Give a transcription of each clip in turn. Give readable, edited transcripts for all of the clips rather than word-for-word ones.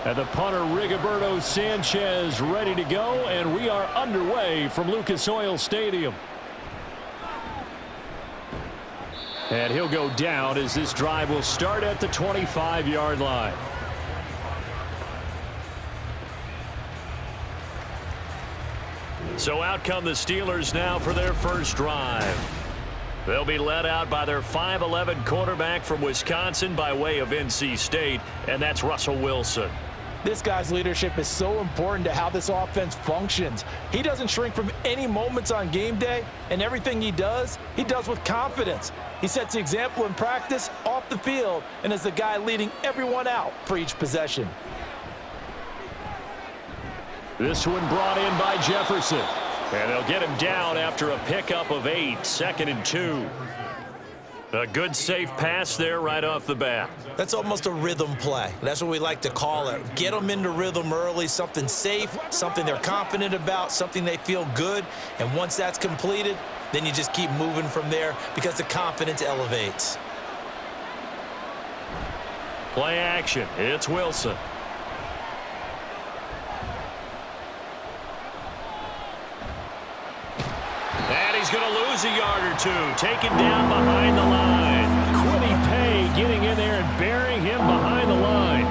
And the punter, Rigoberto Sanchez, ready to go, and we are underway from Lucas Oil Stadium. And he'll go down as this drive will start at the 25-yard line. So out come the Steelers now for their first drive. They'll be led out by their 5'11" quarterback from Wisconsin by way of NC State, and that's Russell Wilson. This guy's leadership is so important to how this offense functions. He doesn't shrink from any moments on game day, and everything he does with confidence. He sets the example in practice, off the field, and is the guy leading everyone out for each possession. This one brought in by Jefferson. And they'll get him down after a pickup of 8, 2nd and 2. A good safe pass there right off the bat. That's almost a rhythm play. That's what we like to call it. Get them into rhythm early, something safe, something they're confident about, something they feel good. And once that's completed, then you just keep moving from there because the confidence elevates. Play action. It's Wilson. He's going to lose a yard or two. Taken down behind the line. Quiddy Pay getting in there and burying him behind the line.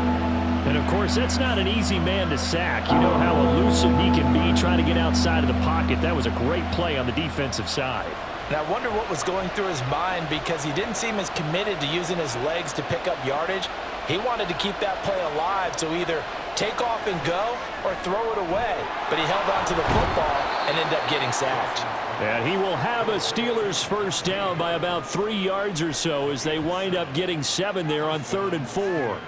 And, of course, that's not an easy man to sack. You know how elusive he can be trying to get outside of the pocket. That was a great play on the defensive side. And I wonder what was going through his mind because he didn't seem as committed to using his legs to pick up yardage. He wanted to keep that play alive, so either take off and go or throw it away. But he held on to the football and ended up getting sacked. And he will have a Steelers first down by about 3 yards or so as they wind up getting 7 there on 3rd and 4.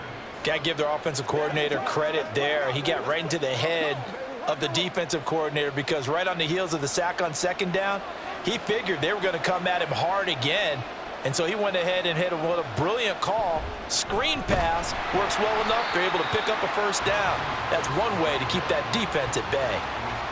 Got to give their offensive coordinator credit there. He got right into the head of the defensive coordinator because right on the heels of the sack on 2nd down, he figured they were going to come at him hard again. And so he went ahead and hit him with a brilliant call. Screen pass works well enough. They're able to pick up a first down. That's one way to keep that defense at bay.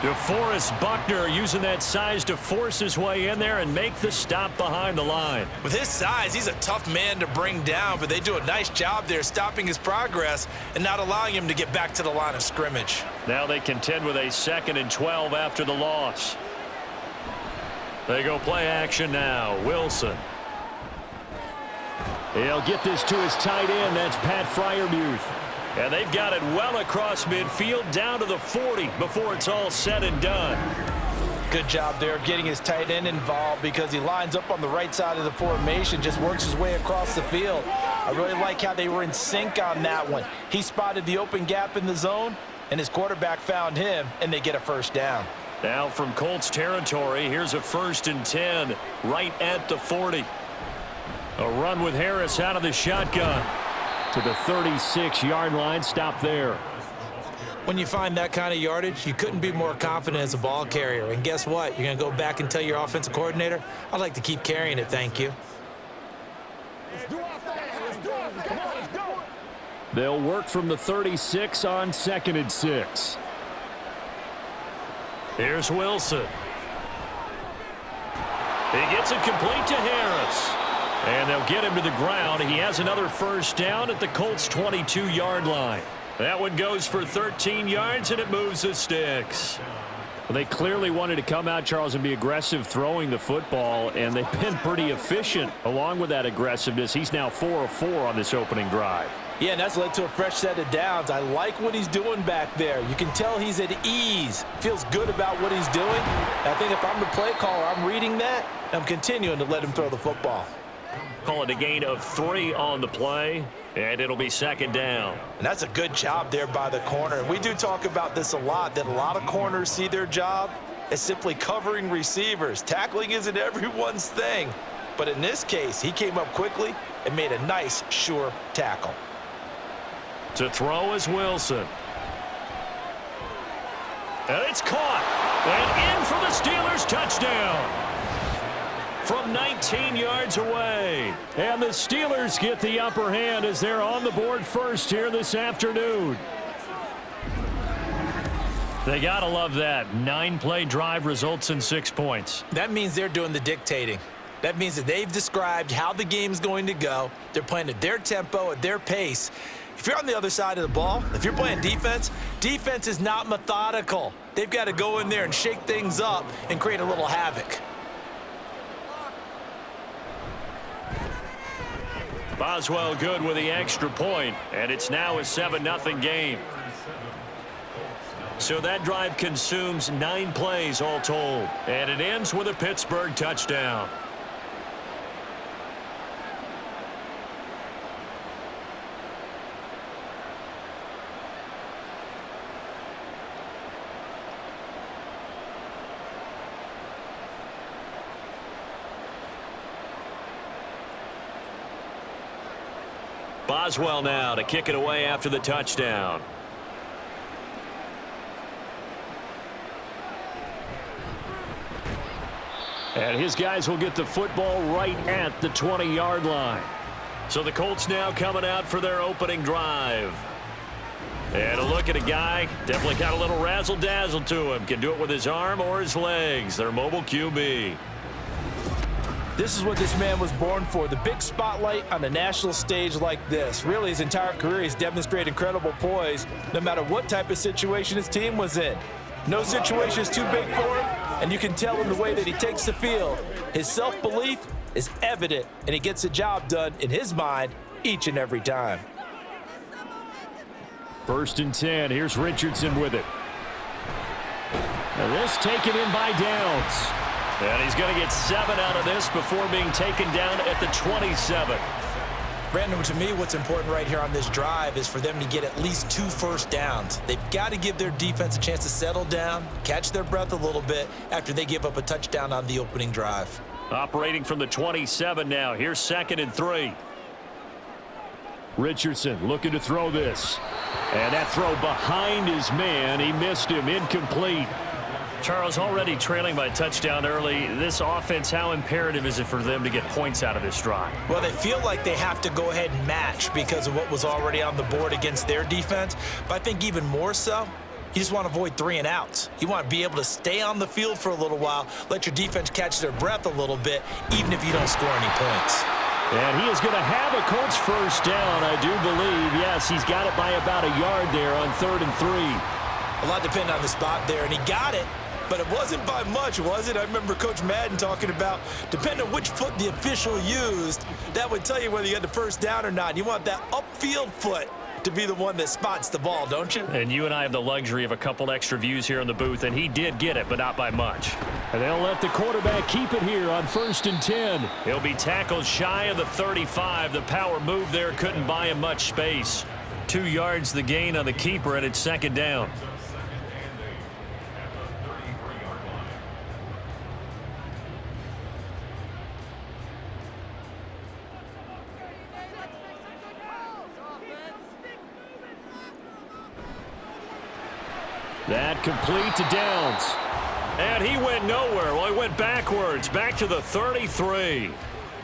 DeForest Buckner using that size to force his way in there and make the stop behind the line. With his size, he's a tough man to bring down, but they do a nice job there stopping his progress and not allowing him to get back to the line of scrimmage. Now they contend with a 2nd and 12 after the loss. They go play action now. Wilson. He'll get this to his tight end. That's Pat Freiermuth. And they've got it well across midfield down to the 40 before it's all said and done. Good job there of getting his tight end involved because he lines up on the right side of the formation, just works his way across the field. I really like how they were in sync on that one. He spotted the open gap in the zone, and his quarterback found him, and they get a first down. Now from Colts territory, here's a 1st and 10 right at the 40. A run with Harris out of the shotgun to the 36-yard line. Stop there. When you find that kind of yardage, you couldn't be more confident as a ball carrier. And guess what? You're going to go back and tell your offensive coordinator, I'd like to keep carrying it, thank you. They'll work from the 36 on 2nd and 6. Here's Wilson. He gets it complete to Harris. And they'll get him to the ground. He has another first down at the Colts' 22-yard line. That one goes for 13 yards, and it moves the sticks. Well, they clearly wanted to come out, Charles, and be aggressive throwing the football, and they've been pretty efficient along with that aggressiveness. He's now 4 of 4 on this opening drive. Yeah, and that's led to a fresh set of downs. I like what he's doing back there. You can tell he's at ease. Feels good about what he's doing. I think if I'm the play caller, I'm reading that, and I'm continuing to let him throw the football. Call it a gain of 3 on the play, and it'll be 2nd down. And that's a good job there by the corner. We do talk about this a lot, that a lot of corners see their job as simply covering receivers. Tackling isn't everyone's thing. But in this case, he came up quickly and made a nice, sure tackle. To throw is Wilson. And it's caught. And in for the Steelers touchdown. From 19 yards away. And the Steelers get the upper hand as they're on the board first here this afternoon. They got to love that. 9-play drive results in 6 points. That means they're doing the dictating. That means that they've described how the game's going to go. They're playing at their tempo, at their pace. If you're on the other side of the ball, if you're playing defense, defense is not methodical. They've got to go in there and shake things up and create a little havoc. Boswell good with the extra point, and it's now a 7-0 game. So that drive consumes 9 plays all told, and it ends with a Pittsburgh touchdown. Boswell now to kick it away after the touchdown. And his guys will get the football right at the 20-yard line. So the Colts now coming out for their opening drive. And a look at a guy, definitely got a little razzle-dazzle to him. Can do it with his arm or his legs. Their mobile QB. This is what this man was born for, the big spotlight on the national stage like this. Really, his entire career, he's demonstrated incredible poise no matter what type of situation his team was in. No situation is too big for him, and you can tell in the way that he takes the field. His self-belief is evident, and he gets the job done in his mind each and every time. 1st and 10. Here's Richardson with it. Now this taken in by Downs. And he's going to get 7 out of this before being taken down at the 27. Brandon, to me, what's important right here on this drive is for them to get at least 2 first downs. They've got to give their defense a chance to settle down, catch their breath a little bit after they give up a touchdown on the opening drive. Operating from the 27 now. Here's 2nd and 3. Richardson looking to throw this. And that throw behind his man. He missed him. Incomplete. Charles, already trailing by a touchdown early. This offense, how imperative is it for them to get points out of this drive? Well, they feel like they have to go ahead and match because of what was already on the board against their defense. But I think even more so, you just want to avoid 3 and outs. You want to be able to stay on the field for a little while, let your defense catch their breath a little bit, even if you don't score any points. And he is going to have a Colts first down, I do believe. Yes, he's got it by about a yard there on 3rd and 3. A lot depending on the spot there, and he got it. But it wasn't by much, was it? I remember Coach Madden talking about, depending on which foot the official used, that would tell you whether you had the first down or not. You want that upfield foot to be the one that spots the ball, don't you? And you and I have the luxury of a couple extra views here in the booth, and he did get it, but not by much. And they'll let the quarterback keep it here on 1st and 10. He'll be tackled shy of the 35. The power move there couldn't buy him much space. 2 yards the gain on the keeper, and it's 2nd down. That complete to Downs. And he went nowhere. Well, he went backwards, back to the 33.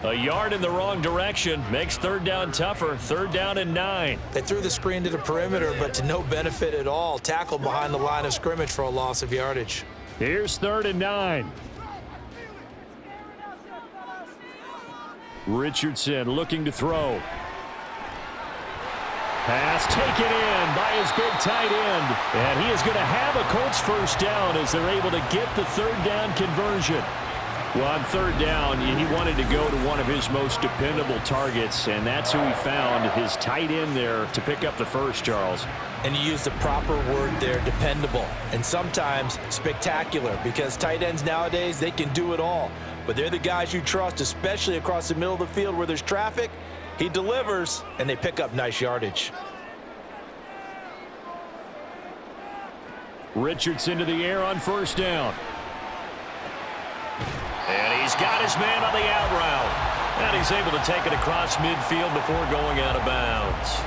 A yard in the wrong direction makes 3rd down tougher. 3rd down and 9. They threw the screen to the perimeter, but to no benefit at all. Tackled behind the line of scrimmage for a loss of yardage. Here's 3rd and 9. Richardson looking to throw. Pass taken in by his big tight end. And he is going to have a Colts first down as they're able to get the 3rd down conversion. Well, on 3rd down, he wanted to go to one of his most dependable targets, and that's who he found, his tight end there, to pick up the first, Charles. And you used the proper word there, dependable, and sometimes spectacular, because tight ends nowadays, they can do it all. But they're the guys you trust, especially across the middle of the field where there's traffic. He delivers, and they pick up nice yardage. Richardson to the air on 1st down. And he's got his man on the out route. And he's able to take it across midfield before going out of bounds.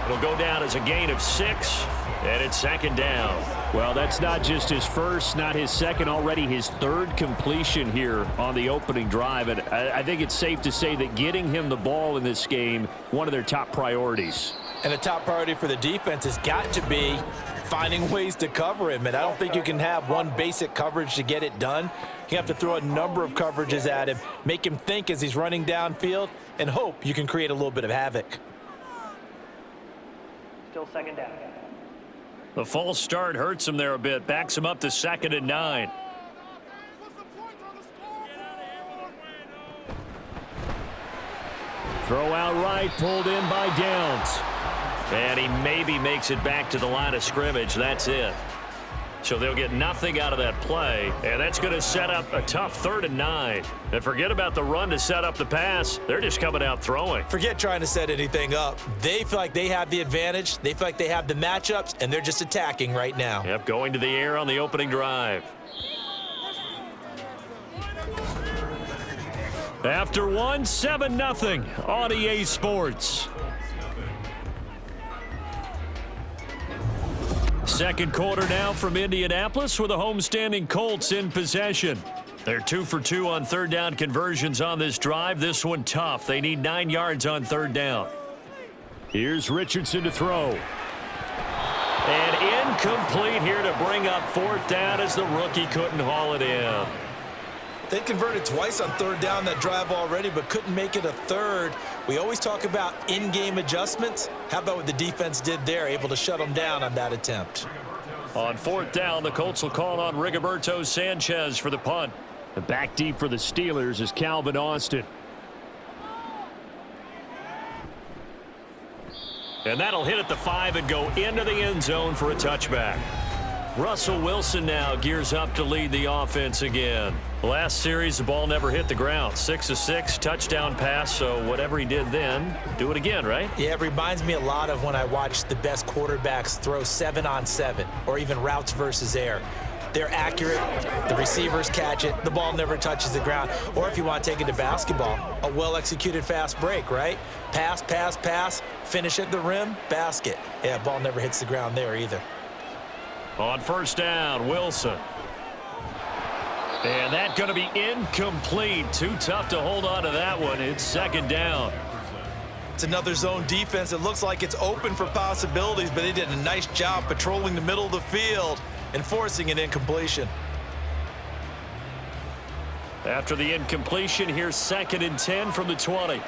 It'll go down as a gain of 6, and it's 2nd down. Well, that's not just his first, not his second, already his 3rd completion here on the opening drive. And I think it's safe to say that getting him the ball in this game, one of their top priorities. And the top priority for the defense has got to be finding ways to cover him. And I don't think you can have one basic coverage to get it done. You have to throw a number of coverages at him, make him think as he's running downfield, and hope you can create a little bit of havoc. Still second down. The false start hurts him there a bit. Backs him up to 2nd and 9. Throw out right, pulled in by Downs. And he maybe makes it back to the line of scrimmage. That's it. So they'll get nothing out of that play, and that's going to set up a tough 3rd and 9. And forget about the run to set up the pass. They're just coming out throwing. Forget trying to set anything up. They feel like they have the advantage. They feel like they have the matchups, and they're just attacking right now. Yep, going to the air on the opening drive. After one, 7-0 on EA Sports. Second quarter now from Indianapolis with the homestanding Colts in possession. They're 2 for 2 on 3rd down conversions on this drive. This one tough. They need 9 yards on 3rd down. Here's Richardson to throw. And incomplete here to bring up 4th down as the rookie couldn't haul it in. They converted twice on 3rd down that drive already, but couldn't make it a 3rd. We always talk about in-game adjustments. How about what the defense did there, able to shut them down on that attempt? On 4th down, the Colts will call on Rigoberto Sanchez for the punt. The back deep for the Steelers is Calvin Austin. And that'll hit at the 5 and go into the end zone for a touchback. Russell Wilson now gears up to lead the offense again. Last series, the ball never hit the ground. 6 of 6, touchdown pass, so whatever he did then, do it again, right? Yeah, it reminds me a lot of when I watch the best quarterbacks throw 7-on-7 or even routes versus air. They're accurate, the receivers catch it, the ball never touches the ground. Or if you want to take it to basketball, a well-executed fast break, right? Pass, pass, pass, finish at the rim, basket. Yeah, ball never hits the ground there either. On 1st down, Wilson. And that's going to be incomplete. Too tough to hold on to that one. It's 2nd down. It's another zone defense. It looks like it's open for possibilities, but they did a nice job patrolling the middle of the field and forcing an incompletion. After the incompletion, here's 2nd and 10 from the 20.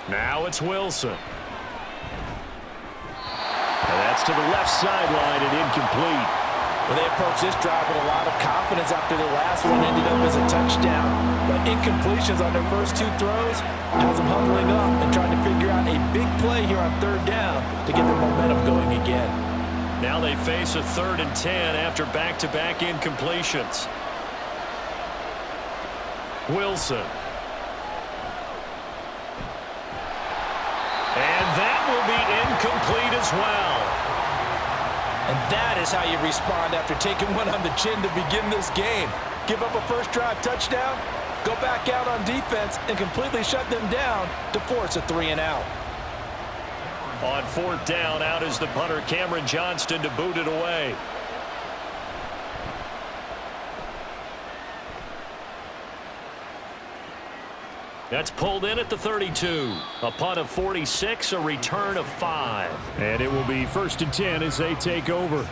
Now it's Wilson. And that's to the left sideline and incomplete. Well, they approached this drive with a lot of confidence after the last one ended up as a touchdown. But incompletions on their first 2 throws has them huddling up and trying to figure out a big play here on 3rd down to get the momentum going again. Now they face a 3rd and 10 after back-to-back incompletions. Wilson. And that will be incomplete as well. And that is how you respond after taking one on the chin to begin this game. Give up a first drive touchdown, go back out on defense, and completely shut them down to force a 3-and-out. On 4th down, out is the punter, Cameron Johnston, to boot it away. That's pulled in at the 32. A punt of 46, a return of 5. And it will be 1st and 10 as they take over.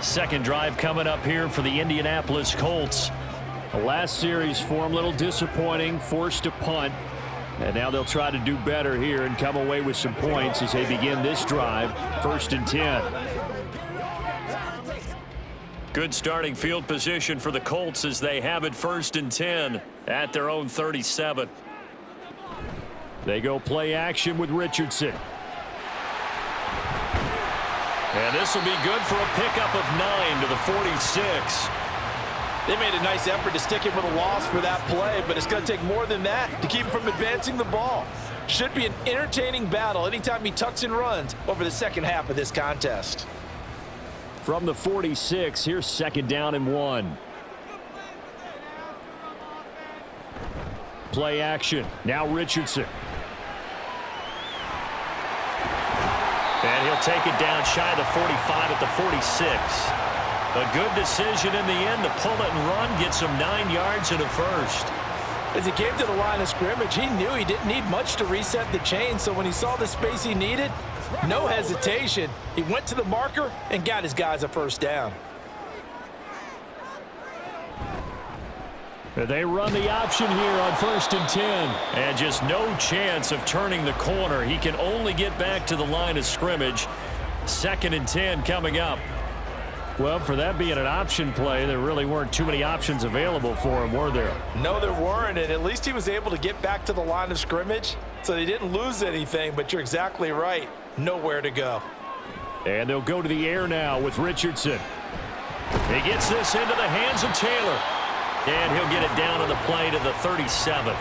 Second drive coming up here for the Indianapolis Colts. The last series for them, a little disappointing, forced to punt. And now they'll try to do better here and come away with some points as they begin this drive, 1st and 10. Good starting field position for the Colts as they have it 1st and 10 at their own 37. They go play action with Richardson. And this will be good for a pickup of 9 to the 46. They made a nice effort to stick him with a loss for that play, but it's going to take more than that to keep him from advancing the ball. Should be an entertaining battle anytime he tucks and runs over the second half of this contest. From the 46, here's 2nd down and 1. Play action. Now Richardson. And he'll take it down shy of the 45 at the 46. A good decision in the end to pull it and run, gets him 9 yards and a first. As he came to the line of scrimmage, he knew he didn't need much to reset the chain, so when he saw the space he needed, no hesitation. He went to the marker and got his guys a first down. They run the option here on 1st and 10. And just no chance of turning the corner. He can only get back to the line of scrimmage. 2nd and 10 coming up. Well, for that being an option play, there really weren't too many options available for him, were there? No, there weren't, and at least he was able to get back to the line of scrimmage, so they didn't lose anything, but you're exactly right. Nowhere to go. And they'll go to the air now with Richardson. He gets this into the hands of Taylor. And he'll get it down on the play to the 37.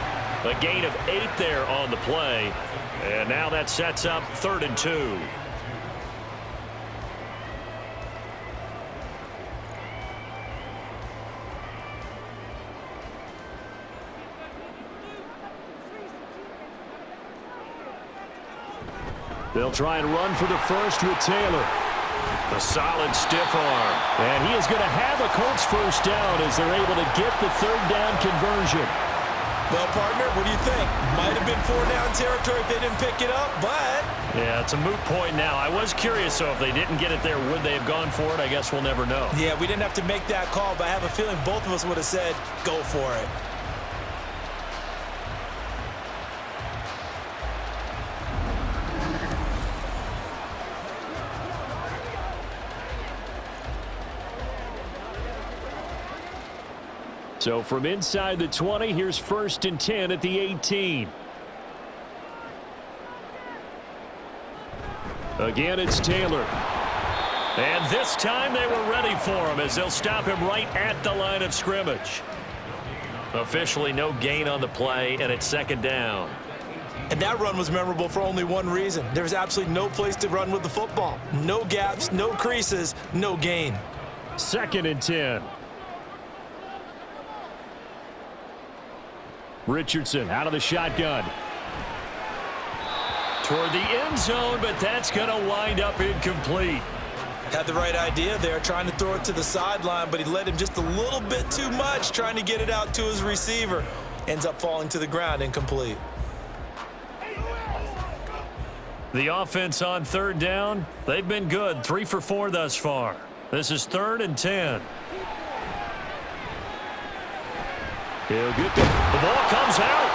A gain of 8 there on the play. And now that sets up 3rd and 2. They'll try and run for the first with Taylor. A solid stiff arm. And he is going to have a Colts first down as they're able to get the 3rd down conversion. Well, partner, what do you think? Might have been 4th down territory if they didn't pick it up, but... Yeah, it's a moot point now. I was curious, so if they didn't get it there, would they have gone for it? I guess we'll never know. Yeah, we didn't have to make that call, but I have a feeling both of us would have said, go for it. So from inside the 20, here's 1st and 10 at the 18. Again, it's Taylor. And this time they were ready for him as they'll stop him right at the line of scrimmage. Officially no gain on the play, and it's 2nd down. And that run was memorable for only one reason. There was absolutely no place to run with the football. No gaps, no creases, no gain. 2nd and 10. Richardson out of the shotgun. Toward the end zone, but that's going to wind up incomplete. Had the right idea there, trying to throw it to the sideline, but he led him just a little bit too much, trying to get it out to his receiver. Ends up falling to the ground, incomplete. The offense on 3rd down, they've been good, 3 for 4 thus far. This is 3rd and 10. He'll get the ball comes out.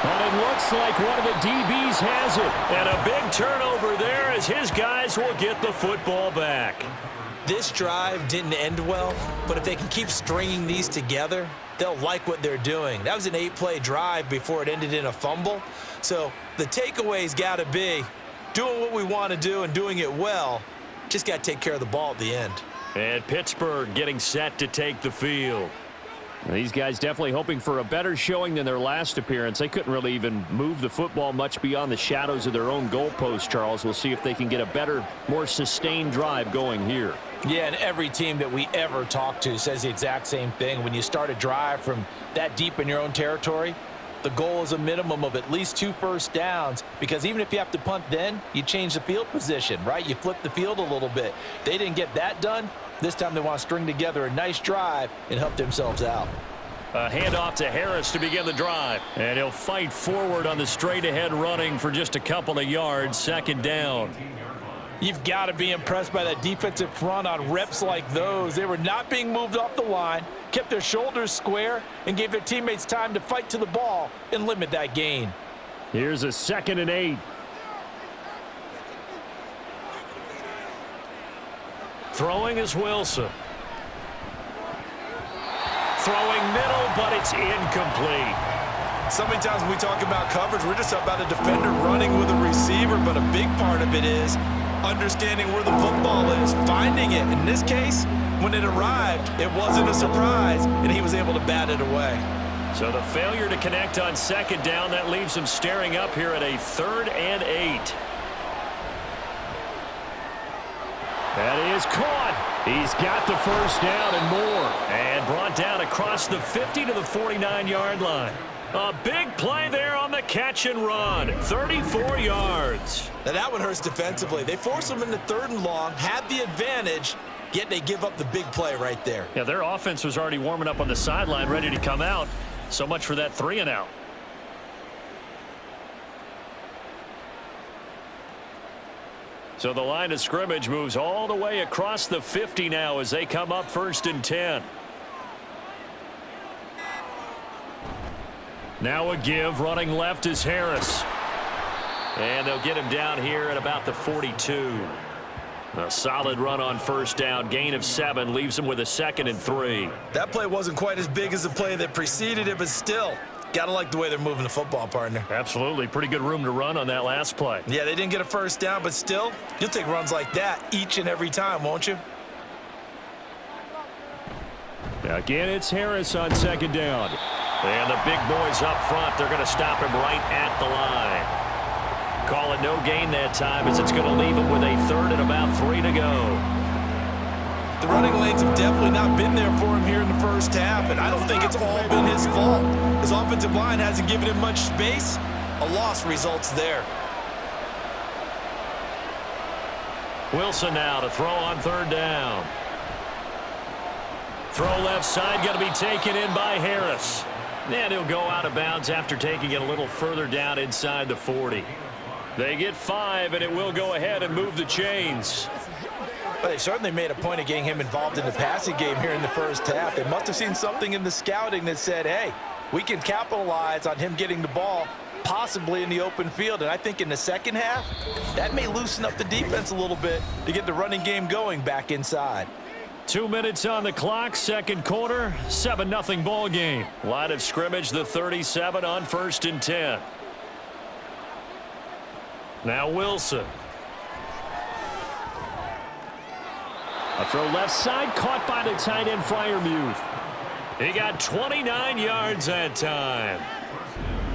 And it looks like one of the DBs has it. And a big turnover there as his guys will get the football back. This drive didn't end well, but if they can keep stringing these together, they'll like what they're doing. That was an 8-play drive before it ended in a fumble. So the takeaway's got to be doing what we want to do and doing it well. Just got to take care of the ball at the end. And Pittsburgh getting set to take the field. These guys definitely hoping for a better showing than their last appearance. They couldn't really even move the football much beyond the shadows of their own goalpost, Charles. We'll see if they can get a better, more sustained drive going here. Yeah, and every team that we ever talk to says the exact same thing. When you start a drive from that deep in your own territory, the goal is a minimum of at least 2 first downs, because even if you have to punt then, you change the field position, right? You flip the field a little bit. They didn't get that done. This time they want to string together a nice drive and help themselves out. A handoff to Harris to begin the drive. And he'll fight forward on the straight-ahead running for just a couple of yards. 2nd down. You've got to be impressed by that defensive front on reps like those. They were not being moved off the line, kept their shoulders square, and gave their teammates time to fight to the ball and limit that gain. Here's a 2nd and 8. Throwing is Wilson. Throwing middle, but it's incomplete. So many times when we talk about coverage, we're just about a defender running with a receiver, but a big part of it is understanding where the football is, finding it. In this case, when it arrived, it wasn't a surprise, and he was able to bat it away. So the failure to connect on 2nd down, that leaves him staring up here at a 3rd and 8. That is caught. He's got the first down and more. And brought down across the 50 to the 49-yard line. A big play there on the catch and run. 34 yards. Now that one hurts defensively. They force them into 3rd and long, have the advantage, yet they give up the big play right there. Yeah, their offense was already warming up on the sideline, ready to come out. So much for that 3 and out. So the line of scrimmage moves all the way across the 50 now as they come up 1st and 10. Now a give. Running left is Harris. And they'll get him down here at about the 42. A solid run on first down. Gain of 7 leaves him with a 2nd and 3. That play wasn't quite as big as the play that preceded it, but still, gotta like the way they're moving the football, partner. Absolutely. Pretty good room to run on that last play. Yeah, they didn't get a first down, but still, you'll take runs like that each and every time, won't you? Again, it's Harris on 2nd down. And the big boys up front, they're going to stop him right at the line. Call it no gain that time as it's going to leave him with a 3rd and about 3 to go. The running lanes have definitely not been there for him here in the first half, and I don't think it's all been his fault. His offensive line hasn't given him much space. A loss results there. Wilson now to throw on 3rd down. Throw left side, going to be taken in by Harris. And he'll go out of bounds after taking it a little further down inside the 40. They get 5, and it will go ahead and move the chains. Well, they certainly made a point of getting him involved in the passing game here in the first half. They must have seen something in the scouting that said, hey, we can capitalize on him getting the ball, possibly in the open field. And I think in the second half, that may loosen up the defense a little bit to get the running game going back inside. 2 minutes on the clock, second quarter, 7-0 ball game. Line of scrimmage, the 37 on 1st and 10. Now Wilson. A throw left side, caught by the tight end Freiermuth. He got 29 yards that time.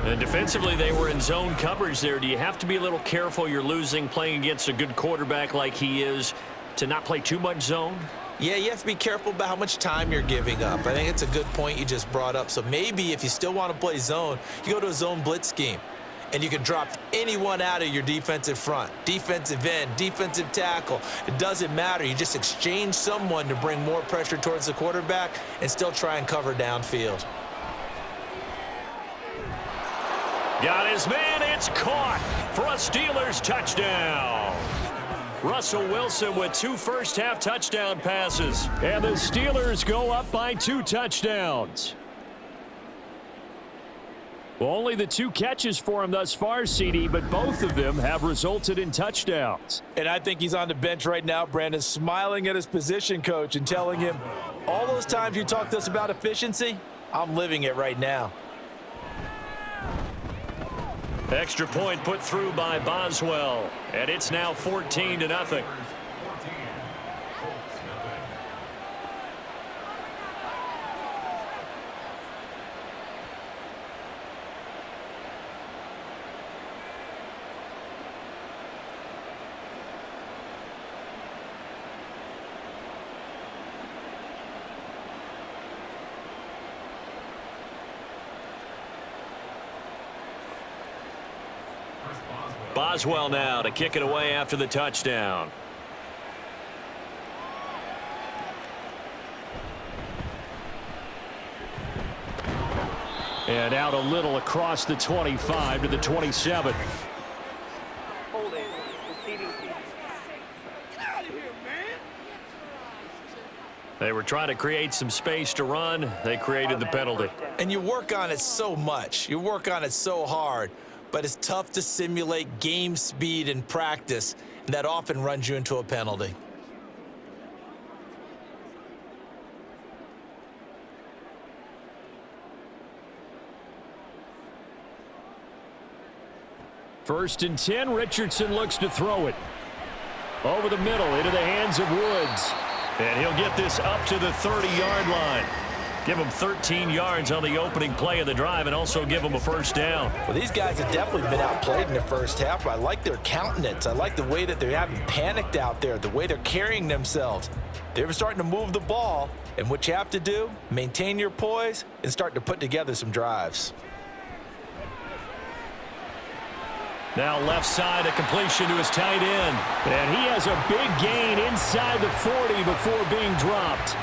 And defensively, they were in zone coverage there. Do you have to be a little careful? You're losing playing against a good quarterback like he is to not play too much zone? Yeah, you have to be careful about how much time you're giving up. I think it's a good point you just brought up. So maybe if you still want to play zone, you go to a zone blitz scheme. And you can drop anyone out of your defensive front, defensive end, defensive tackle. It doesn't matter. You just exchange someone to bring more pressure towards the quarterback and still try and cover downfield. Got his man. It's caught for a Steelers touchdown. Russell Wilson with 2 first-half touchdown passes. And the Steelers go up by 2 touchdowns. Well, only the 2 catches for him thus far, CD, but both of them have resulted in touchdowns. And I think he's on the bench right now, Brandon, smiling at his position coach and telling him, all those times you talked to us about efficiency, I'm living it right now. Extra point put through by Boswell, and it's now 14-0. Boswell now to kick it away after the touchdown. And out a little across the 25 to the 27. They were trying to create some space to run. They created the penalty. And you work on it so much. You work on it so hard. But it's tough to simulate game speed in practice, and that often runs you into a penalty. First and 10, Richardson looks to throw it. Over the middle, into the hands of Woods. And he'll get this up to the 30-yard line. Give him 13 yards on the opening play of the drive and also give him a first down. Well, these guys have definitely been outplayed in the first half. I like their countenance. I like the way that they haven't panicked out there, the way they're carrying themselves. They're starting to move the ball, and what you have to do, maintain your poise and start to put together some drives. Now left side, a completion to his tight end. And he has a big gain inside the 40 before being dropped.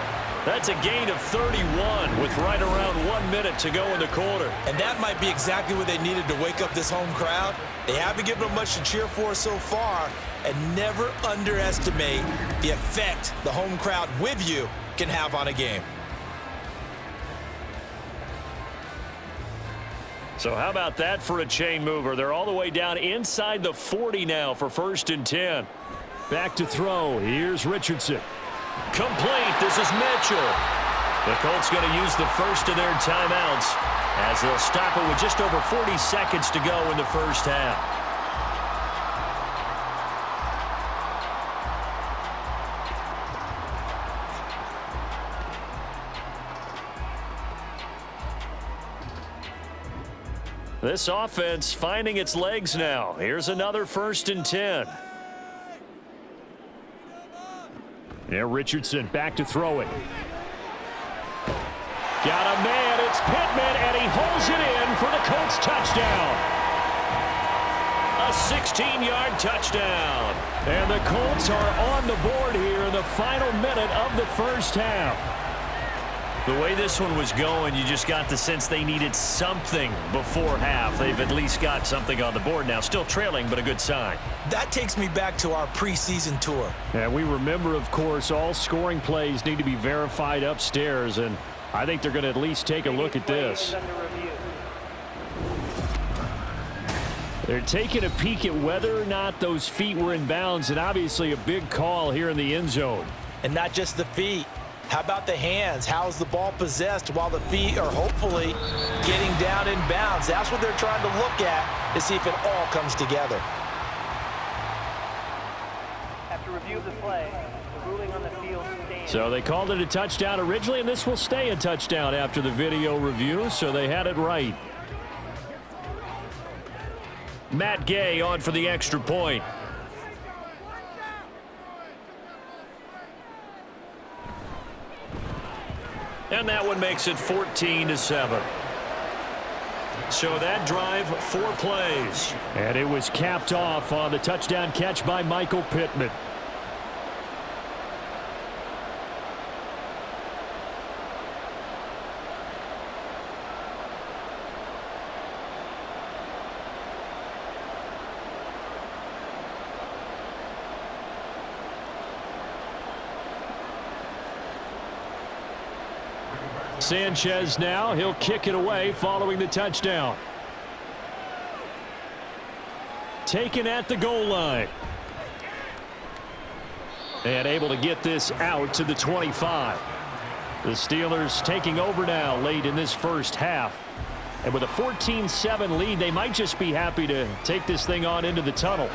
That's a gain of 31 with right around 1 minute to go in the quarter. And that might be exactly what they needed to wake up this home crowd. They haven't given them much to cheer for so far, and never underestimate the effect the home crowd with you can have on a game. So how about that for a chain mover? They're all the way down inside the 40 now for 1st and 10. Back to throw. Here's Richardson. Complete. This is Mitchell. The Colts going to use the first of their timeouts as they'll stop it with just over 40 seconds to go in the first half. This offense finding its legs now. Here's another 1st and 10. Yeah, Richardson back to throw it. Got a man. It's Pittman, and he holds it in for the Colts touchdown. A 16-yard touchdown. And the Colts are on the board here in the final minute of the first half. The way this one was going, you just got the sense they needed something before half. They've at least got something on the board now. Still trailing, but a good sign. That takes me back to our preseason tour. And we remember, of course, all scoring plays need to be verified upstairs, and I think they're going to at least take a look at this. They're taking a peek at whether or not those feet were in bounds, and obviously a big call here in the end zone. And not just the feet. How about the hands? How's the ball possessed while the feet are hopefully getting down in bounds? That's what they're trying to look at to see if it all comes together. After review of the play, the ruling on the field stands. So they called it a touchdown originally, and this will stay a touchdown after the video review, so they had it right. Matt Gay on for the extra point. And that one makes it 14-7. So that drive, 4 plays. And it was capped off on the touchdown catch by Michael Pittman. Sanchez now, he'll kick it away following the touchdown. Taken at the goal line. And able to get this out to the 25. The Steelers taking over now late in this first half. And with a 14-7 lead, they might just be happy to take this thing on into the tunnel.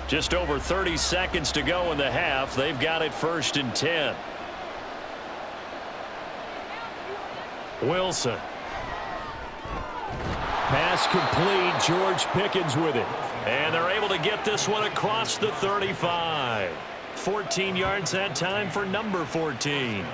Just over 30 seconds to go in the half. They've got it 1st and 10. Wilson. Pass complete. George Pickens with it. And they're able to get this one across the 35. 14 yards that time for number 14.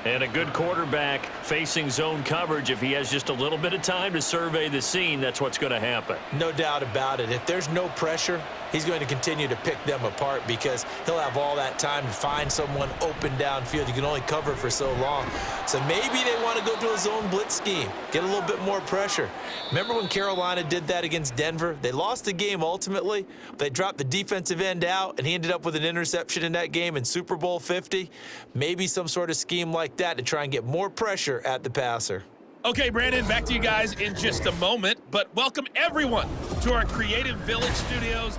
And a good quarterback facing zone coverage. If he has just a little bit of time to survey the scene, that's what's going to happen. No doubt about it. If there's no pressure, he's going to continue to pick them apart because he'll have all that time to find someone open downfield. You can only cover for so long. So maybe they want to go to a zone blitz scheme, get a little bit more pressure. Remember when Carolina did that against Denver? They lost the game ultimately. They dropped the defensive end out, and he ended up with an interception in that game in Super Bowl 50. Maybe some sort of scheme like that to try and get more pressure at the passer. Okay, Brandon, back to you guys in just a moment, but welcome everyone to our Creative Village studios.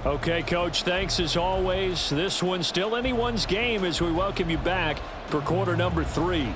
Okay, Coach, thanks as always. This one's still anyone's game as we welcome you back for quarter number 3.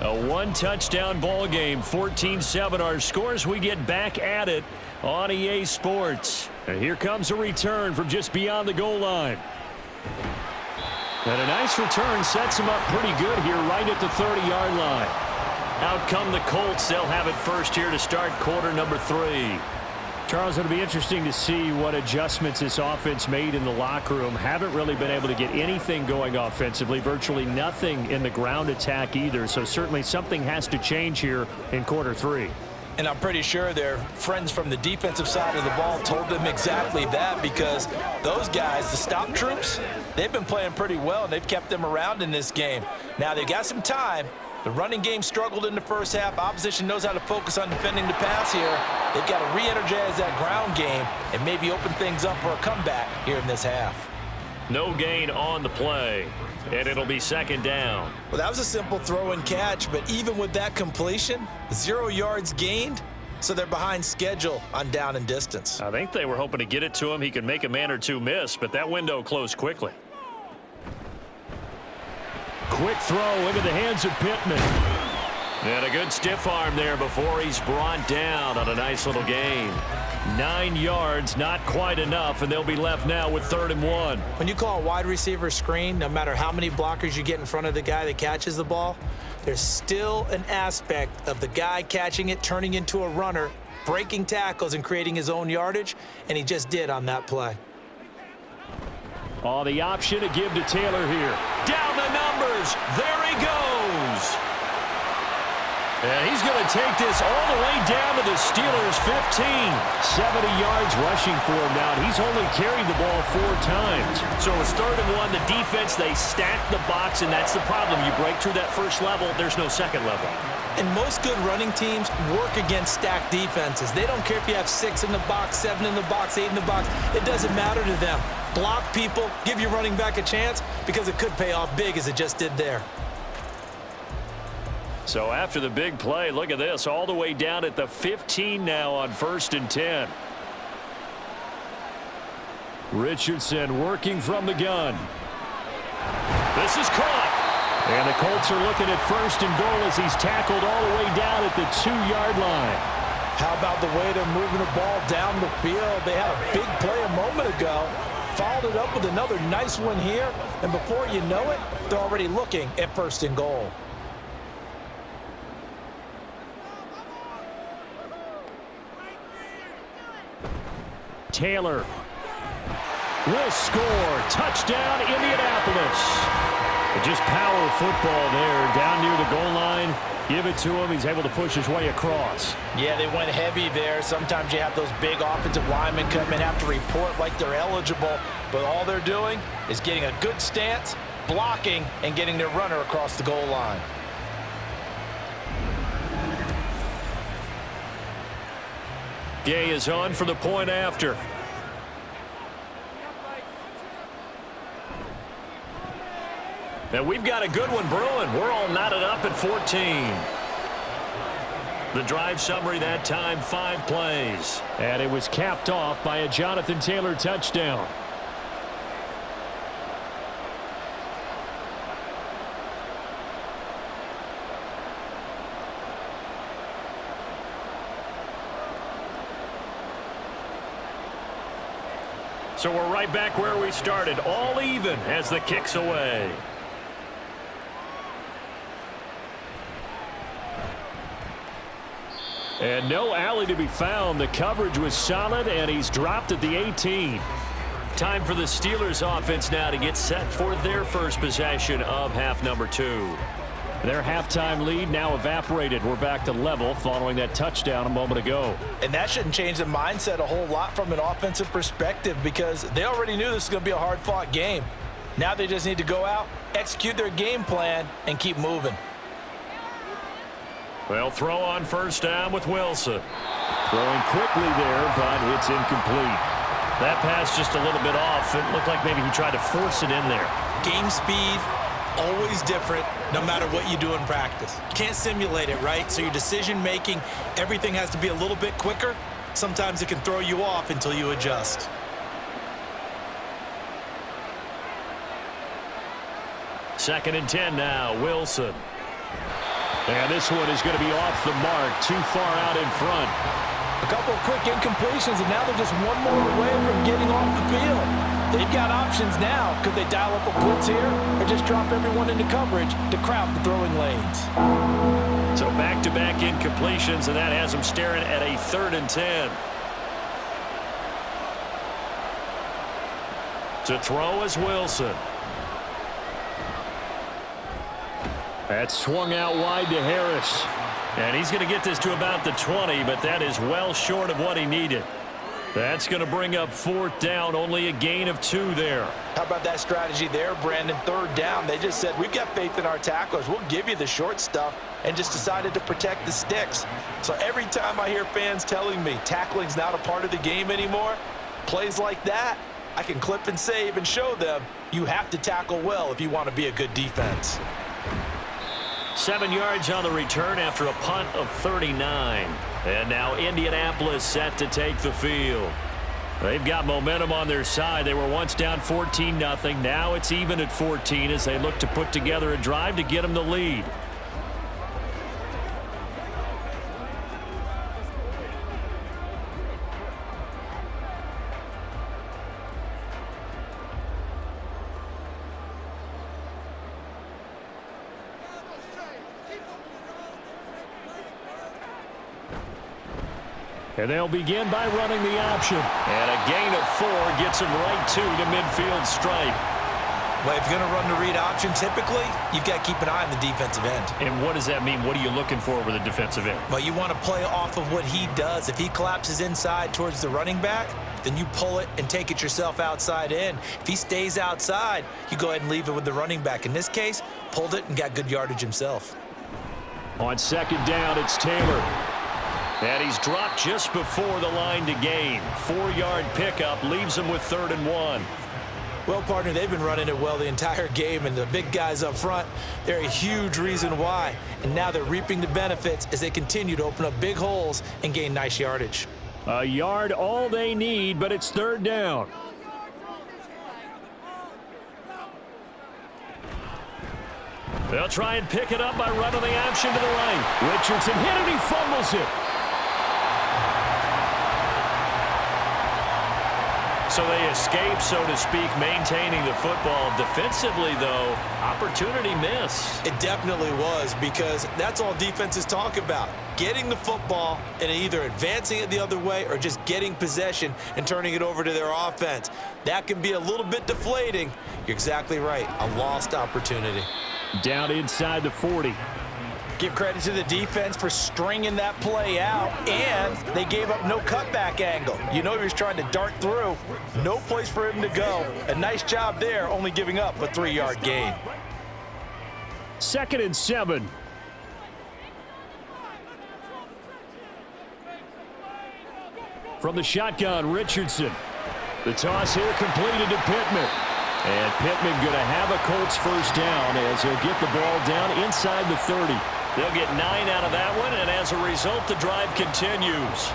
A one-touchdown ball game, 14-7 our scores. We get back at it on EA Sports. And here comes a return from just beyond the goal line. And a nice return sets him up pretty good here right at the 30-yard line. Out come the Colts. They'll have it first here to start quarter number 3. Charles, it'll be interesting to see what adjustments this offense made in the locker room. Haven't really been able to get anything going offensively, virtually nothing in the ground attack either. So certainly something has to change here in quarter 3. And I'm pretty sure their friends from the defensive side of the ball told them exactly that, because those guys, the stop troops, they've been playing pretty well, and they've kept them around in this game. Now they've got some time. The running game struggled in the first half. Opposition knows how to focus on defending the pass here. They've got to re-energize that ground game and maybe open things up for a comeback here in this half. No gain on the play, and it'll be second down. Well, that was a simple throw and catch, but even with that completion, 0 yards gained, so they're behind schedule on down and distance. I think they were hoping to get it to him. He could make a man or two miss, but that window closed quickly. Quick throw into the hands of Pittman. And a good stiff arm there before he's brought down on a nice little gain. 9 yards, not quite enough, and they'll be left now with 3rd and 1. When you call a wide receiver screen, no matter how many blockers you get in front of the guy that catches the ball, there's still an aspect of the guy catching it, turning into a runner, breaking tackles and creating his own yardage, and he just did on that play. Oh, the option to give to Taylor here. Down the numbers. There he goes. And he's going to take this all the way down to the Steelers' 15. 70 yards rushing for him now. He's only carried the ball 4 times. So it's 3rd and 1. The defense, they stack the box, and that's the problem. You break through that first level, there's no second level. And most good running teams work against stacked defenses. They don't care if you have 6 in the box, 7 in the box, 8 in the box. It doesn't matter to them. Block people, give your running back a chance, because it could pay off big as it just did there. So after the big play, look at this, all the way down at the 15 now on 1st and 10. Richardson working from the gun. This is caught. And the Colts are looking at 1st and goal as he's tackled all the way down at the 2-yard line. How about the way they're moving the ball down the field? They had a big play a moment ago. Followed it up with another nice one here. And before you know it, they're already looking at 1st and goal. Taylor will score. Touchdown, Indianapolis. Just power football there down near the goal line. Give it to him. He's able to push his way across. Yeah, they went heavy there. Sometimes you have those big offensive linemen come in, have to report like they're eligible. But all they're doing is getting a good stance, blocking, and getting their runner across the goal line. Gay is on for the point after. Now we've got a good one brewing. We're all knotted up at 14. The drive summary that time, 5 plays. And it was capped off by a Jonathan Taylor touchdown. So we're right back where we started, all even as the kick's away. And no alley to be found. The coverage was solid, and he's dropped at the 18. Time for the Steelers offense now to get set for their first possession of half number 2. Their halftime lead now evaporated. We're back to level following that touchdown a moment ago. And that shouldn't change the mindset a whole lot from an offensive perspective, because they already knew this was going to be a hard-fought game. Now they just need to go out, execute their game plan, and keep moving. They'll throw on first down with Wilson. Throwing quickly there, but it's incomplete. That pass just a little bit off. It looked like maybe he tried to force it in there. Game speed, always different, no matter what you do in practice. You can't simulate it, right? So your decision-making, everything has to be a little bit quicker. Sometimes it can throw you off until you adjust. Second and 10 now, Wilson. And this one is going to be off the mark, too far out in front. A couple of quick incompletions, and now they're just one more away from getting off the field. They've got options now. Could they dial up a blitz here or just drop everyone into coverage to crowd the throwing lanes? So back-to-back incompletions, and that has them staring at a 3rd and 10. To throw is Wilson. That's swung out wide to Harris. And he's going to get this to about the 20, but that is well short of what he needed. That's going to bring up 4th down, only a gain of 2 there. How about that strategy there, Brandon? 3rd down, they just said, we've got faith in our tacklers. We'll give you the short stuff, and just decided to protect the sticks. So every time I hear fans telling me tackling's not a part of the game anymore, plays like that, I can clip and save and show them you have to tackle well if you want to be a good defense. 7 yards on the return after a punt of 39. And now Indianapolis set to take the field. They've got momentum on their side. They were once down 14-0. Now it's even at 14 as they look to put together a drive to get them the lead. And they'll begin by running the option. And a gain of 4 gets him right to the midfield stripe. Well, if you're going to run the read option, typically, you've got to keep an eye on the defensive end. And what does that mean? What are you looking for with a defensive end? Well, you want to play off of what he does. If he collapses inside towards the running back, then you pull it and take it yourself outside in. If he stays outside, you go ahead and leave it with the running back. In this case, pulled it and got good yardage himself. On 2nd down, it's Taylor. And he's dropped just before the line to gain. 4-yard pickup leaves him with 3rd and 1. Well, partner, they've been running it well the entire game, and the big guys up front, they're a huge reason why. And now they're reaping the benefits as they continue to open up big holes and gain nice yardage. A yard all they need, but it's 3rd down. They'll try and pick it up by running the option to the right. Richardson hit it, he fumbles it. So they escape, so to speak, maintaining the football. Defensively, though, opportunity miss. It definitely was, because that's all defenses talk about. Getting the football and either advancing it the other way or just getting possession and turning it over to their offense. That can be a little bit deflating. You're exactly right. A lost opportunity. Down inside the 40. Give credit to the defense for stringing that play out, and they gave up no cutback angle. You know he was trying to dart through. No place for him to go. A nice job there, only giving up a 3-yard gain. 2nd and 7. From the shotgun, Richardson. The toss here completed to Pittman. And Pittman going to have a Colts 1st down as he'll get the ball down inside the 30. They'll get 9 out of that one, and as a result, the drive continues.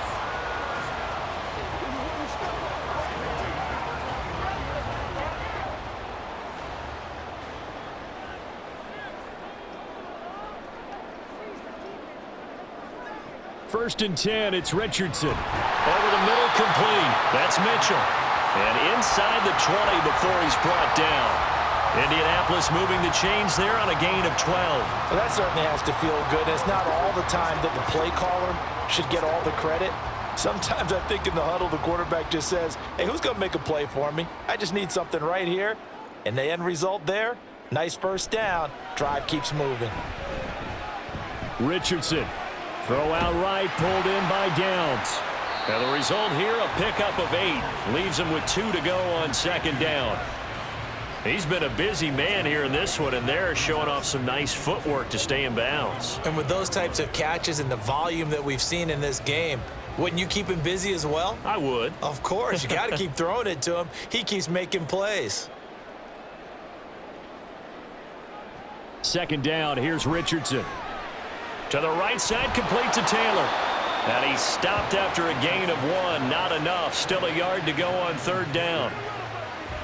First and 10, it's Richardson. Over the middle, complete. That's Mitchell. And inside the 20 before he's brought down. Indianapolis moving the chains there on a gain of 12. Well, that certainly has to feel good. It's not all the time that the play caller should get all the credit. Sometimes I think in the huddle, the quarterback just says, hey, who's going to make a play for me? I just need something right here. And the end result there, nice 1st down. Drive keeps moving. Richardson. Throw out right, pulled in by Downs. Now the result here, a pickup of 8. Leaves him with 2 to go on 2nd down. He's been a busy man here in this one, and they're showing off some nice footwork to stay in bounds. And with those types of catches and the volume that we've seen in this game, wouldn't you keep him busy as well? I would. Of course. You got to keep throwing it to him. He keeps making plays. 2nd down, here's Richardson. To the right side, complete to Taylor. And he's stopped after a gain of 1. Not enough. Still a yard to go on 3rd down.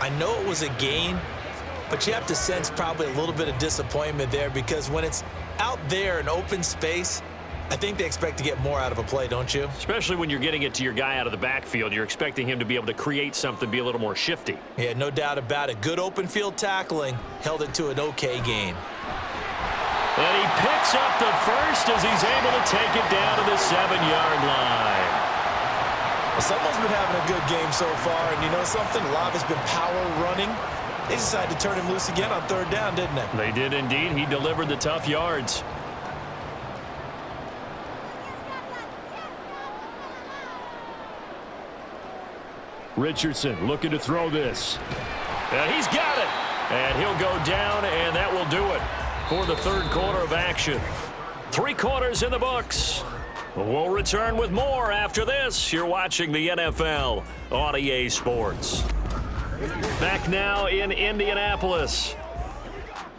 I know it was a gain, but you have to sense probably a little bit of disappointment there, because when it's out there in open space, I think they expect to get more out of a play, don't you? Especially when you're getting it to your guy out of the backfield. You're expecting him to be able to create something, be a little more shifty. Yeah, no doubt about it. Good open field tackling held it to an okay gain. And he picks up the first as he's able to take it down to the 7-yard line. Well, someone's been having a good game so far, and you know something? A lot of it's been power running. They decided to turn him loose again on 3rd down, didn't they? They did indeed. He delivered the tough yards. Richardson looking to throw this. And he's got it. And he'll go down, and that will do it for the 3rd quarter of action. 3 quarters in the books. We'll return with more after this. You're watching the NFL on EA Sports. Back now in Indianapolis.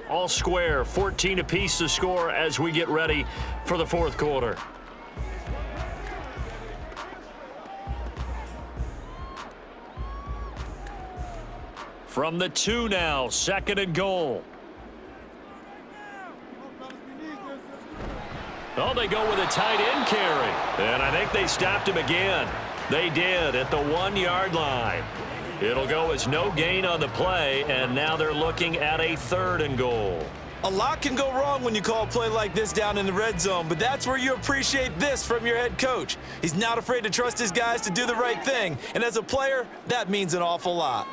All square, 14 apiece to score as we get ready for the 4th quarter. From the 2 now, 2nd and goal. Oh, they go with a tight end carry. And I think they stopped him again. They did at the 1-yard line. It'll go as no gain on the play, and now they're looking at a 3rd and goal. A lot can go wrong when you call a play like this down in the red zone, but that's where you appreciate this from your head coach. He's not afraid to trust his guys to do the right thing, and as a player, that means an awful lot.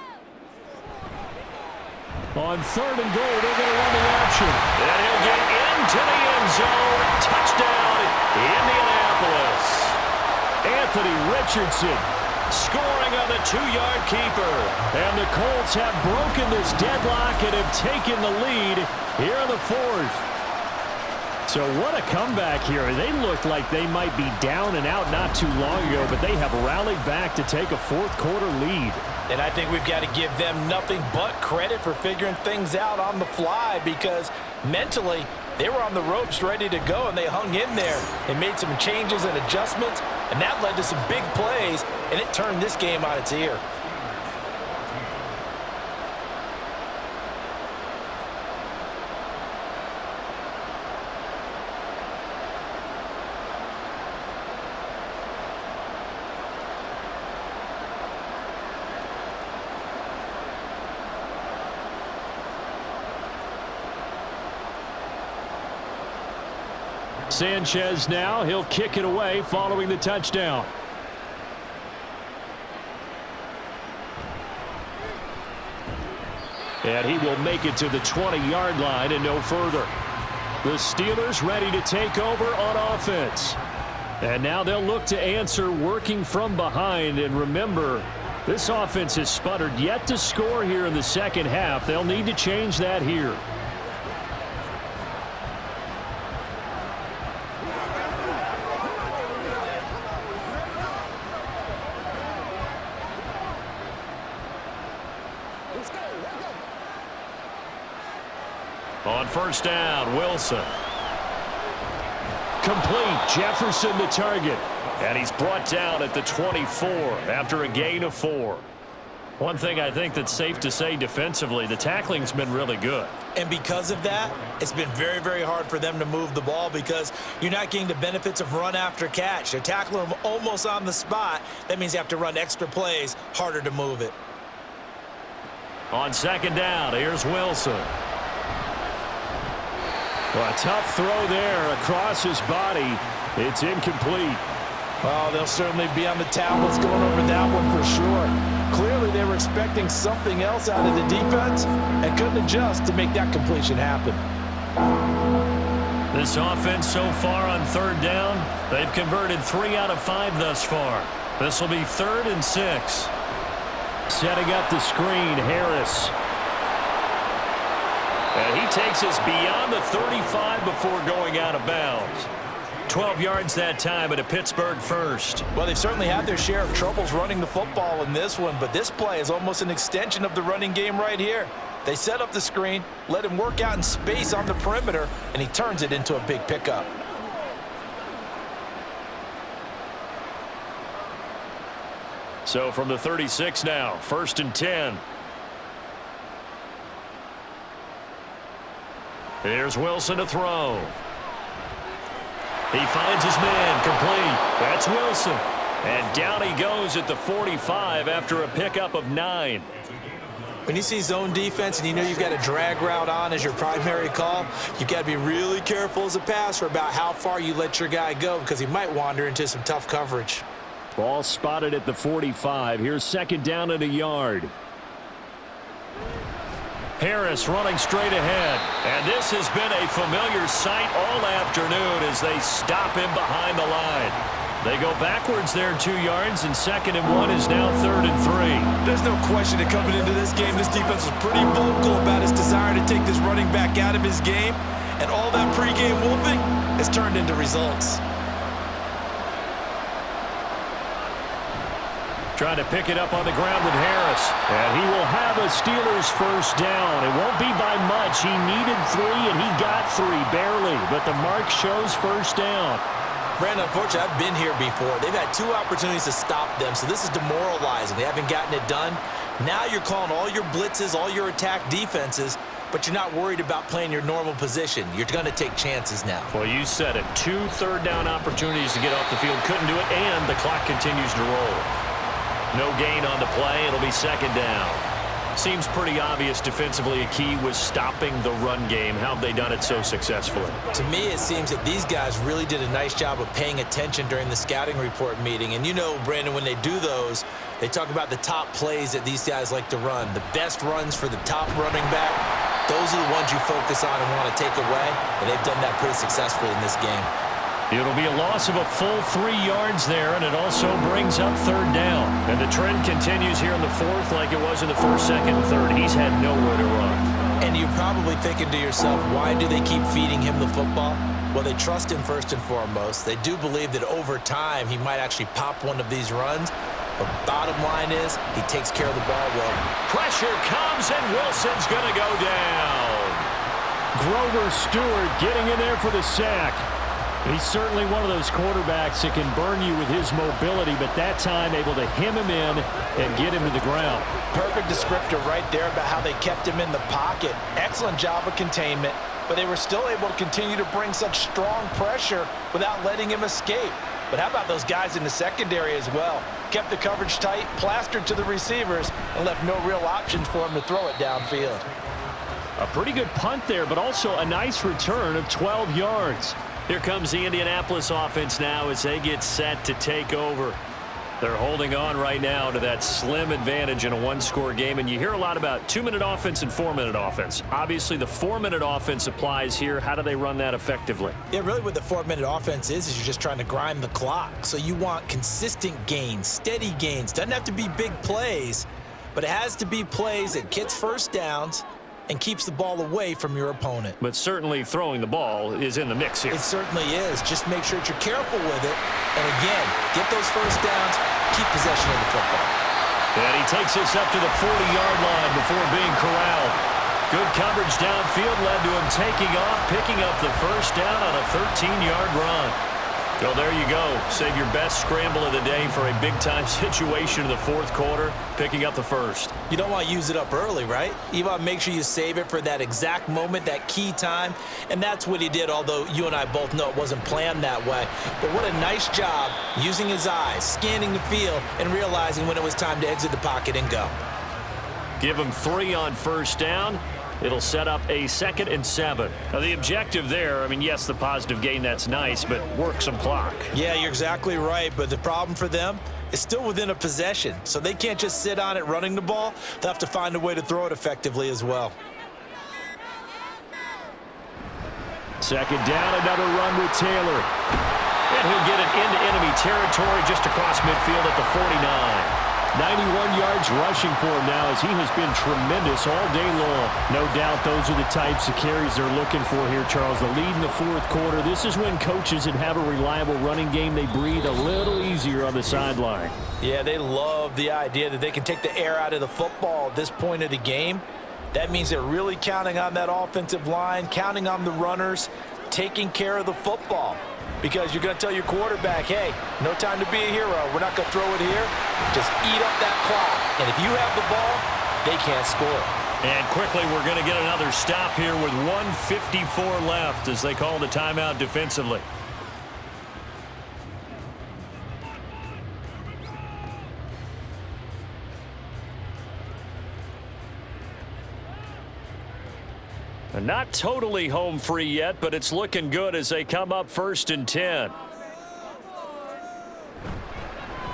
On 3rd and goal, they're going to run the option. And he'll get into the end zone. Touchdown, Indianapolis. Anthony Richardson scoring on the 2-yard keeper. And the Colts have broken this deadlock and have taken the lead here in the 4th. So what a comeback here. They looked like they might be down and out not too long ago, but they have rallied back to take a 4th quarter lead. And I think we've got to give them nothing but credit for figuring things out on the fly, because mentally they were on the ropes ready to go, and they hung in there and made some changes and adjustments, and that led to some big plays, and it turned this game on its ear. Sanchez now, he'll kick it away following the touchdown. And he will make it to the 20-yard line and no further. The Steelers ready to take over on offense. And now they'll look to answer working from behind. And remember, this offense has sputtered yet to score here in the 2nd half. They'll need to change that here. On 1st down, Wilson. Complete. Jefferson the target. And he's brought down at the 24 after a gain of 4. One thing I think that's safe to say defensively, the tackling's been really good. And because of that, it's been very, very hard for them to move the ball because you're not getting the benefits of run after catch. They're tackling them almost on the spot. That means you have to run extra plays, harder to move it. On 2nd down, here's Wilson. Well, a tough throw there across his body. It's incomplete. Oh, they'll certainly be on the tablets going over that one for sure. Clearly, they were expecting something else out of the defense and couldn't adjust to make that completion happen. This offense so far on 3rd down, they've converted 3 out of 5 thus far. This will be 3rd and 6. Setting up the screen, Harris. And he takes us beyond the 35 before going out of bounds. 12 yards that time and a Pittsburgh first. Well, they've certainly had their share of troubles running the football in this one, but this play is almost an extension of the running game right here. They set up the screen, let him work out in space on the perimeter, and he turns it into a big pickup. So from the 36 now, 1st and 10. Here's Wilson to throw. He finds his man, complete. That's Wilson. And down he goes at the 45 after a pickup of 9. When you see zone defense and you know you've got a drag route on as your primary call, you've got to be really careful as a passer about how far you let your guy go because he might wander into some tough coverage. Ball spotted at the 45. Here's second down and a yard. Harris running straight ahead. And this has been a familiar sight all afternoon as they stop him behind the line. They go backwards there 2 yards, and 2nd and 1 is now 3rd and 3. There's no question that coming into this game, this defense was pretty vocal about his desire to take this running back out of his game, and all that pregame wolfing has turned into results. Trying to pick it up on the ground with Harris. And he will have a Steelers first down. It won't be by much. He needed 3, and he got 3, barely. But the mark shows first down. Brandon, unfortunately, I've been here before. They've had 2 opportunities to stop them, so this is demoralizing. They haven't gotten it done. Now you're calling all your blitzes, all your attack defenses, but you're not worried about playing your normal position. You're going to take chances now. Well, you said it. 2 third-down opportunities to get off the field. Couldn't do it, and the clock continues to roll. No gain on the play. It'll be 2nd down. Seems pretty obvious defensively a key was stopping the run game. How have they done it so successfully? To me, it seems that these guys really did a nice job of paying attention during the scouting report meeting. And you know, Brandon, when they do those, they talk about the top plays that these guys like to run. The best runs for the top running back, those are the ones you focus on and want to take away. And they've done that pretty successfully in this game. It'll be a loss of a full 3 yards there, and it also brings up 3rd down. And the trend continues here in the 4th like it was in the 1st, 2nd, and 3rd. He's had nowhere to run. And you're probably thinking to yourself, why do they keep feeding him the football? Well, they trust him first and foremost. They do believe that over time he might actually pop one of these runs. But bottom line is he takes care of the ball well. Pressure comes, and Wilson's going to go down. Grover Stewart getting in there for the sack. He's certainly one of those quarterbacks that can burn you with his mobility, but that time able to hem him in and get him to the ground. Perfect descriptor right there about how they kept him in the pocket. Excellent job of containment, but they were still able to continue to bring such strong pressure without letting him escape. But how about those guys in the secondary as well? Kept the coverage tight, plastered to the receivers, and left no real options for him to throw it downfield. A pretty good punt there, but also a nice return of 12 yards. Here comes the Indianapolis offense now as they get set to take over. They're holding on right now to that slim advantage in a 1-score game, and you hear a lot about 2-minute offense and 4-minute offense. Obviously, the 4-minute offense applies here. How do they run that effectively? Yeah, really what the 4-minute offense is you're just trying to grind the clock. So you want consistent gains, steady gains. Doesn't have to be big plays, but it has to be plays that gets first downs and keeps the ball away from your opponent. But certainly throwing the ball is in the mix here. It certainly is. Just make sure that you're careful with it. And again, get those first downs, keep possession of the football. And he takes us up to the 40-yard line before being corralled. Good coverage downfield led to him taking off, picking up the first down on a 13-yard run. Well, there you go. Save your best scramble of the day for a big-time situation in the 4th quarter, picking up the first. You don't want to use it up early, right? You want to make sure you save it for that exact moment, that key time, and that's what he did, although you and I both know it wasn't planned that way. But what a nice job using his eyes, scanning the field, and realizing when it was time to exit the pocket and go. Give him 3 on first down. It'll set up a 2nd and 7. Now, the objective there, I mean, yes, the positive gain, that's nice, but work some clock. Yeah, you're exactly right, but the problem for them is still within a possession, so they can't just sit on it running the ball. They'll have to find a way to throw it effectively as well. 2nd down, another run with Taylor. And he'll get it into enemy territory just across midfield at the 49. 91 yards rushing for him now as he has been tremendous all day long. No doubt those are the types of carries they're looking for here, Charles. The lead in the 4th quarter. This is when coaches that have a reliable running game, they breathe a little easier on the sideline. Yeah, they love the idea that they can take the air out of the football at this point of the game. That means they're really counting on that offensive line, counting on the runners, taking care of the football. Because you're going to tell your quarterback, hey, no time to be a hero. We're not going to throw it here. Just eat up that clock. And if you have the ball, they can't score. And quickly, we're going to get another stop here with 1:54 left as they call the timeout defensively. Not totally home free yet, but it's looking good as they come up 1st and 10.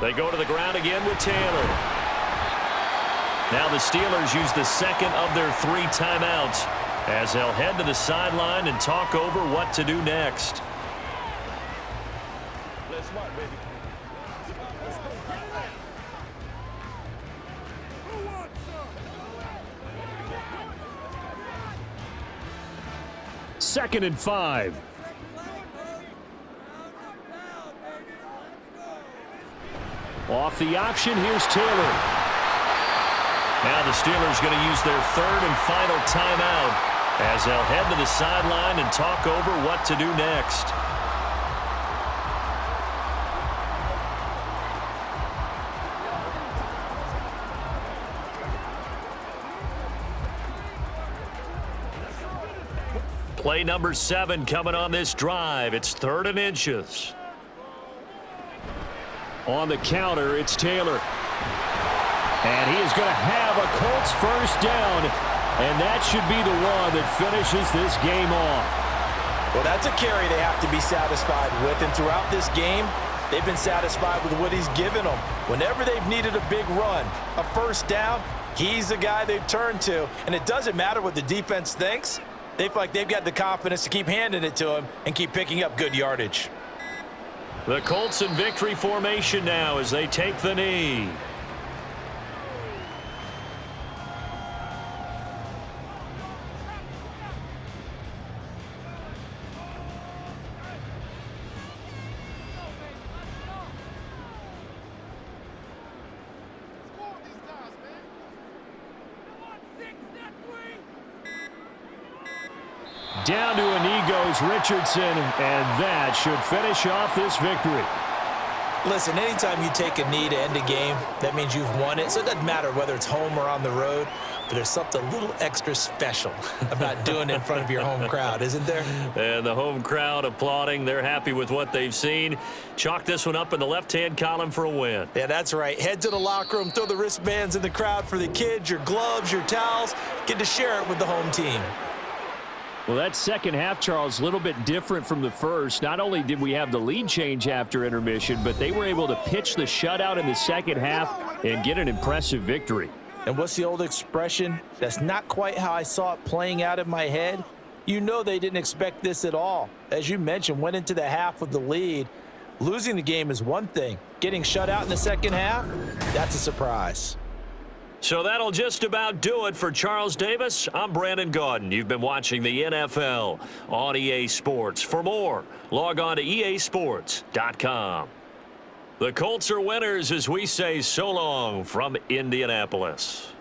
They go to the ground again with Taylor. Now the Steelers use the second of their 3 timeouts as they'll head to the sideline and talk over what to do next. Second and 5. Off the option, here's Taylor. Now the Steelers going to use their 3rd and final timeout as they'll head to the sideline and talk over what to do next. Play number 7 coming on this drive. It's 3rd and inches. On the counter, it's Taylor. And he is going to have a Colts first down. And that should be the one that finishes this game off. Well, that's a carry they have to be satisfied with. And throughout this game, they've been satisfied with what he's given them. Whenever they've needed a big run, a first down, he's the guy they've turned to. And it doesn't matter what the defense thinks. They feel like they've got the confidence to keep handing it to him and keep picking up good yardage. The Colts in victory formation now as they take the knee. Down to a knee goes Richardson, and that should finish off this victory. Listen, anytime you take a knee to end a game, that means you've won it. So it doesn't matter whether it's home or on the road, but there's something a little extra special about doing it in front of your home crowd, isn't there? And the home crowd applauding. They're happy with what they've seen. Chalk this one up in the left-hand column for a win. Yeah, that's right. Head to the locker room, throw the wristbands in the crowd for the kids, your gloves, your towels. Get to share it with the home team. Well, that second half, Charles, a little bit different from the first. Not only did we have the lead change after intermission, but they were able to pitch the shutout in the second half and get an impressive victory. And what's the old expression? That's not quite how I saw it playing out in my head. You know they didn't expect this at all. As you mentioned, went into the half with the lead. Losing the game is one thing. Getting shut out in the second half, that's a surprise. So that'll just about do it for Charles Davis. I'm Brandon Gaudin. You've been watching the NFL on EA Sports. For more, log on to easports.com. The Colts are winners as we say so long from Indianapolis.